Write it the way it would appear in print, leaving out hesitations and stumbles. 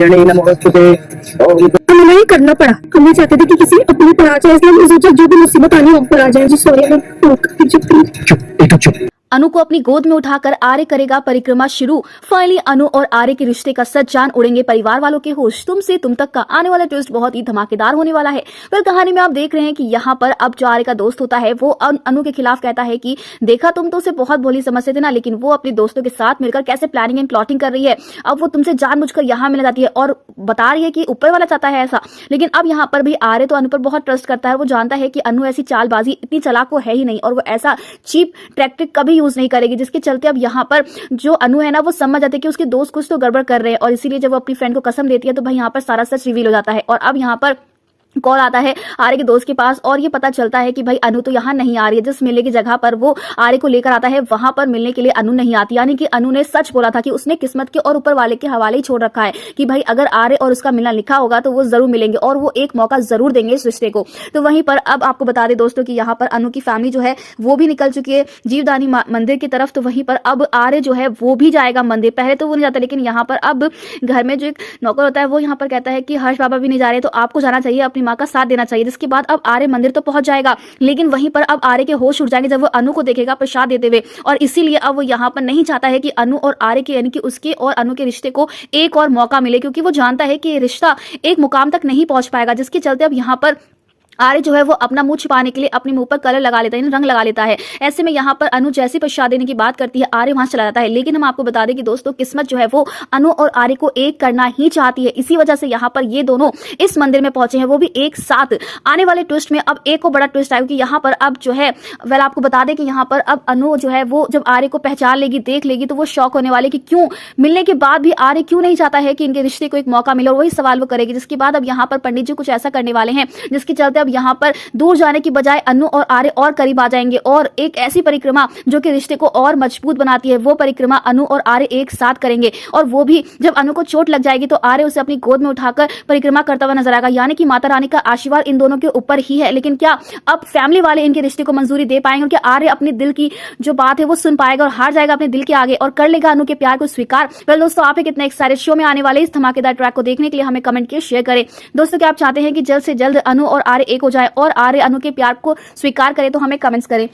हमें नहीं करना पड़ा। हम ये चाहते थे कि किसी अपने पर आ जाए, इसलिए हमने सोचा जो भी मुसीबत आनी हम पर आ जाए। जी सॉरी, चुप। अनु को अपनी गोद में उठाकर आर्य करेगा परिक्रमा शुरू। फाइनली अनु और आर्य के रिश्ते का सच जान उड़ेंगे परिवार वालों के होश। तुमसे तुम तक का आने वाला ट्विस्ट बहुत ही धमाकेदार होने वाला है। पर कहानी में आप देख रहे हैं कि यहाँ पर अब जो आर्य का दोस्त होता है वो अनु के खिलाफ कहता है कि देखा तुम तो उसे बहुत भोली समझते थे ना, लेकिन वो अपने दोस्तों के साथ मिलकर कैसे प्लानिंग एंड प्लॉटिंग कर रही है। अब वो तुमसे जानबूझकर यहाँ मिलने जाती है और बता रही है कि ऊपर वाला चाहता है ऐसा। लेकिन अब यहाँ पर भी आर्य तो अनु पर बहुत ट्रस्ट करता है। वो जानता है कि अनु ऐसी चालबाजी इतनी चालाक वो है ही नहीं और वो ऐसा चीप टैक्टिक कभी यूज नहीं करेगी, जिसके चलते अब यहाँ पर जो अनु है ना वो समझ जाते हैं कि उसके दोस्त कुछ तो गड़बड़ कर रहे हैं। और इसीलिए जब वो अपनी फ्रेंड को कसम देती है तो भाई यहाँ पर सारा सच रिवील हो जाता है। और अब यहाँ पर कॉल आता है आर्य के दोस्त के पास और ये पता चलता है कि भाई अनु तो यहाँ नहीं आ रही है। जिस मिलने की जगह पर वो आर्य को लेकर आता है वहां पर मिलने के लिए अनु नहीं आती। यानी कि अनु ने सच बोला था कि उसने किस्मत के और ऊपर वाले के हवाले ही छोड़ रखा है कि भाई अगर आर्य और उसका मिलना लिखा होगा तो वो जरूर मिलेंगे और वो एक मौका जरूर देंगे इस रिश्ते को। तो वहीं पर अब आपको बता दें दोस्तों कि यहाँ पर अनु की फैमिली जो है वो भी निकल चुकी है जीवदानी मंदिर की तरफ। तो वहीं पर अब आर्य जो है वो भी जाएगा मंदिर। पहले तो वो नहीं जाता, लेकिन यहाँ पर अब घर में जो एक नौकर होता है वो यहाँ पर कहता है कि हर्ष बाबा भी नहीं जा रहे तो आपको जाना चाहिए, अपनी माँ का साथ देना चाहिए। जिसके बाद अब आर्य मंदिर तो पहुंच जाएगा, लेकिन वहीं पर अब आर्य के होश उड़ जाएंगे जब वो अनु को देखेगा प्रसाद देते हुए। और इसीलिए अब वो यहाँ पर नहीं चाहता है कि अनु और आर्य के यानी कि उसके और अनु के रिश्ते को एक और मौका मिले, क्योंकि वो जानता है कि ये रिश्ता एक मुकाम तक नहीं पहुंच पाएगा। जिसके चलते अब यहाँ पर आर्य जो है वो अपना मुंह छिपाने के लिए अपने मुंह पर कलर लगा लेता है, रंग लगा लेता है। ऐसे में यहाँ पर अनु जैसे प्रसाद देने की बात करती है आर्य वहां चला जाता है। लेकिन हम आपको बता दें कि दोस्तों किस्मत जो है वो अनु और आर्य को एक करना ही चाहती है। इसी वजह से यहाँ पर ये दोनों इस मंदिर में पहुंचे हैं, वो भी एक साथ। आने वाले ट्विस्ट में अब एक और बड़ा ट्विस्ट आएगा कि यहाँ पर अब जो है आपको बता दें कि यहाँ पर अब अनु जो है वो जब आर्य को पहचान लेगी, देख लेगी, तो वो शौक होने वाले कि क्यों मिलने के बाद भी आर्य क्यों नहीं चाहता है कि इनके रिश्ते को एक मौका मिले। और वही सवाल वो करेगी। जिसके बाद अब यहाँ पर पंडित जी कुछ ऐसा करने वाले हैं जिसके चलते अब यहाँ पर दूर जाने की बजाय अनु और आर्य और करीब आ जाएंगे और एक ऐसी परिक्रमा जो कि रिश्ते को और मजबूत बनाती है, वो परिक्रमा अनु और आर्य एक साथ करेंगे। और वो भी जब अनु को चोट लग जाएगी तो आर्य उसे अपनी गोद में उठाकर परिक्रमा करता हुआ नजर आएगा। यानी कि माता रानी का आशीर्वाद इन दोनों के ऊपर ही है। लेकिन क्या अब फैमिली वाले इनके रिश्ते को मंजूरी दे पाएंगे? क्या आर्य अपने दिल की जो बात है वो सुन पाएगा और हार जाएगा अपने दिल के आगे और कर लेगा अनु के प्यार को स्वीकार? वेल दोस्तों, आप कितने एक्साइटेड शो में आने वाले इस धमाकेदार ट्रैक को देखने के लिए हमें कमेंट किए शेयर करें। दोस्तों, क्या आप चाहते हैं कि जल्द से जल्द अनु और आर्य एक हो जाए और आर्य अनु के प्यार को स्वीकार करे? तो हमें कमेंट्स करें।